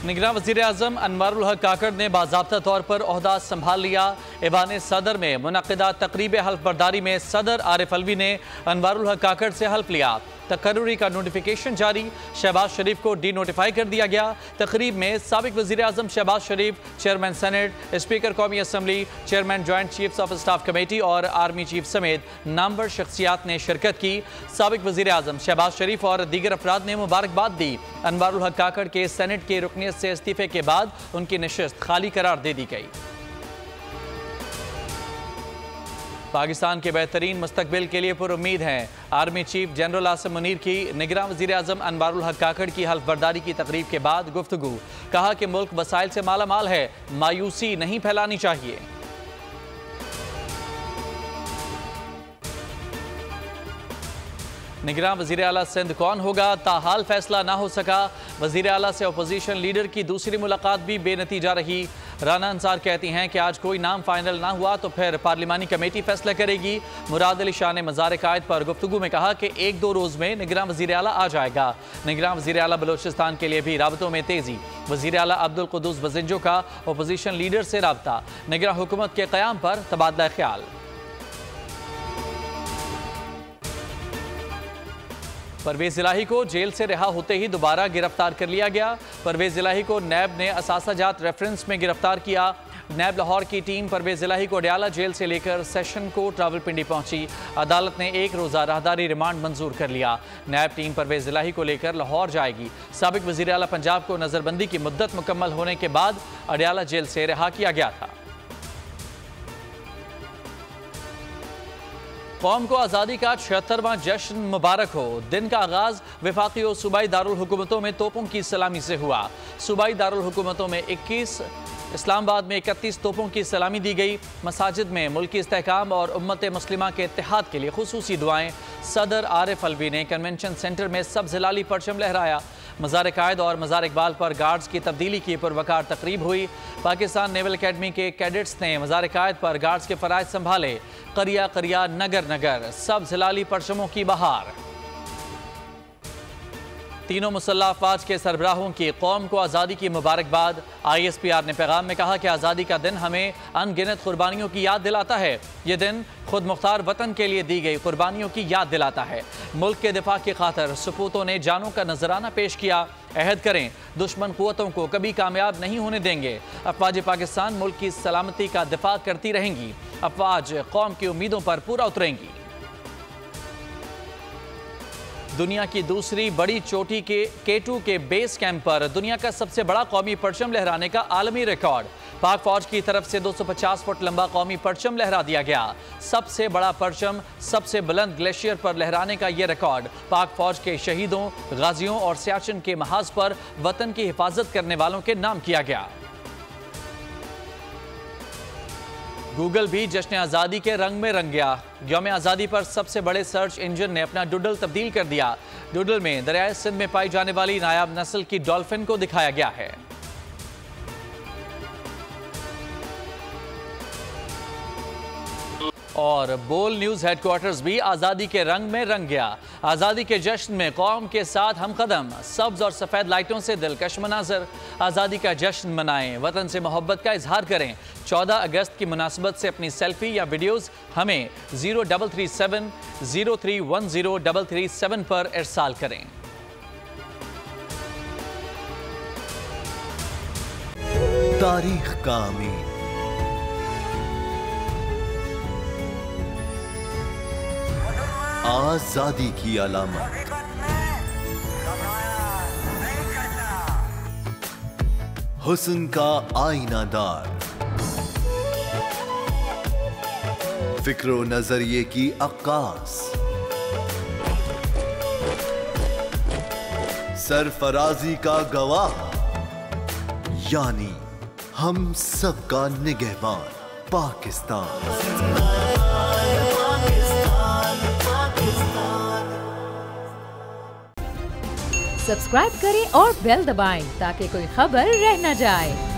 निगरान वज़ीर-ए-आज़म अनवारुल हक काकड़ ने बाज़ाब्ता तौर पर ओहदा संभाल लिया। ऐवान सदर में मुनक़िदा तक़रीब हल्फ बर्दारी में सदर आरिफ अलवी ने अनवारुल हक काकड़ से हल्फ लिया। तकर्रुरी का नोटिफिकेशन जारी, शहबाज शरीफ को डी नोटिफाई कर दिया गया। तकरीब में साबिक वज़ीर-ए-आज़म शहबाज शरीफ, चेयरमैन सेनेट, स्पीकर कौमी assembly, chairman joint chiefs of staff committee और आर्मी चीफ समेत नामवर शख्सियात ने शिरकत की। साबिक वज़ीर-ए-आज़म शहबाज शरीफ और दीगर अफराद ने मुबारकबाद दी। अनवारुल हक काकड़ के सेनेट के रुकनियत से इस्तीफे के बाद उनकी नशिस्त खाली करार दे दी गई। पाकिस्तान के बेहतरीन मुस्तकबिल के लिए पुरुम्मीद हैं। Army chief general Asim Munir की निगरान वज़ीर-ए-आज़म अनवारुल हक काकड़ की हल्फ बर्दारी की तकरीब के बाद गुफ्तगू। कहा कि मुल्क वसाइल से माला माल है, मायूसी नहीं फैलानी चाहिए। निगरान वज़ीर आला सिंध कौन होगा, ताहाल फैसला ना हो सका। वज़ीर आला से अपोजिशन लीडर की दूसरी मुलाकात भी बेनतीजा रही। राना अंसार कहती हैं कि आज कोई नाम फाइनल ना हुआ तो फिर पार्लिमानी कमेटी फैसला करेगी। मुराद अली शाह ने मज़ार कायद पर गुफ्तगू में कहा कि 1-2 रोज़ में निगरान वज़ीर आला आ जाएगा। निगरान वज़ीर आला बलोचिस्तान के लिए भी राबतों में तेज़ी। वज़ीर आला अब्दुल कुद्दूस बज़िंजो का अपोजिशन लीडर से राबता। निगरान हुकूमत के क़याम पर तबादला ख्याल। परवेज़ इलाही को जेल से रिहा होते ही दोबारा गिरफ्तार कर लिया गया। परवेज़ इलाही को नैब ने असासाजात रेफरेंस में गिरफ्तार किया। नैब लाहौर की टीम परवेज़ इलाही को अडयाला जेल से लेकर सेशन कोर्ट रावलपिंडी पहुंची। अदालत ने 1 रोज़ा राहदारी रिमांड मंजूर कर लिया। नैब टीम परवेज़ इलाही को लेकर लाहौर जाएगी। साबिक वज़ीर आला पंजाब को नज़रबंदी की मुद्दत मुकम्मल होने के बाद अडयाला जेल से रिहा किया गया था। कौम को आज़ादी का 76वां जश्न मुबारक हो। दिन का आगाज़ वफाकी और सूबाई दारुल हुकूमतों में तोपों की सलामी से हुआ। सूबाई दारुल हुकूमतों में 21, इस्लामाबाद में 31 तोपों की सलामी दी गई। मसाजिद में मुल्की इस्तेहकाम और उम्मत मुस्लिमा के इत्तेहाद के लिए खुसूसी दुआएं। सदर आरिफ अलवी ने कन्वेंशन सेंटर में सब्ज़ हिलाली परचम लहराया। मज़ार कायद और मज़ार इकबाल पर गार्ड्स की तब्दीली की पुरवकार तकरीब हुई। पाकिस्तान नेवल अकेडमी के कैडेट्स ने मज़ार कायद पर गार्ड्स के फ़राइज़ संभाले। करिया करिया नगर नगर सब्ज़ हिलाली परचमों की बहार। तीनों मुसल्लह अफ़वाज के सरबराहों की कौम को आज़ादी की मुबारकबाद। ISPR ने पैगाम में कहा कि आज़ादी का दिन हमें अनगिनत कुर्बानियों की याद दिलाता है। ये दिन खुद मुख्तार वतन के लिए दी गई कुर्बानियों की याद दिलाता है। मुल्क के दिफा की खातिर सपूतों ने जानों का नजराना पेश किया। अहद करें दुश्मन कुव्वतों को कभी कामयाब नहीं होने देंगे। अफ़वाज पाकिस्तान मुल्क की सलामती का दिफा करती रहेंगी। अफ़वाज कौम की उम्मीदों पर पूरा उतरेंगी। दुनिया की दूसरी बड़ी चोटी के K2 के बेस कैंप पर दुनिया का सबसे बड़ा कौमी परचम लहराने का आलमी रिकॉर्ड। पाक फौज की तरफ से 250 फुट लंबा कौमी परचम लहरा दिया गया। सबसे बड़ा परचम सबसे बुलंद ग्लेशियर पर लहराने का यह रिकॉर्ड पाक फौज के शहीदों, गाजियों और सियाचिन के महाज पर वतन की हिफाजत करने वालों के नाम किया गया। गूगल भी जश्न आज़ादी के रंग में रंग गया। यौम आज़ादी पर सबसे बड़े सर्च इंजन ने अपना डूडल तब्दील कर दिया। डूडल में दरियाए सिंध में पाई जाने वाली नायाब नस्ल की डॉल्फिन को दिखाया गया है। और बोल न्यूज़ हेडक्वार्टर्स भी आज़ादी के रंग में रंग गया। आज़ादी के जश्न में कौम के साथ हम कदम, सब्ज़ और सफ़ेद लाइटों से दिलकश मनाजर। आज़ादी का जश्न मनाएं, वतन से मोहब्बत का इजहार करें। 14 अगस्त की मुनासबत से अपनी सेल्फी या वीडियोज़ हमें 0337 0310 पर इरसाल करें। तारीख का अमीर, आजादी की अलामत, हुस्न का आईनादार, फिक्रो नजरिए की अक्कास, सरफराजी का गवाह, यानी हम सबका निगहबान पाकिस्तान। सब्सक्राइब करें और बेल दबाएं ताकि कोई खबर रह न जाए।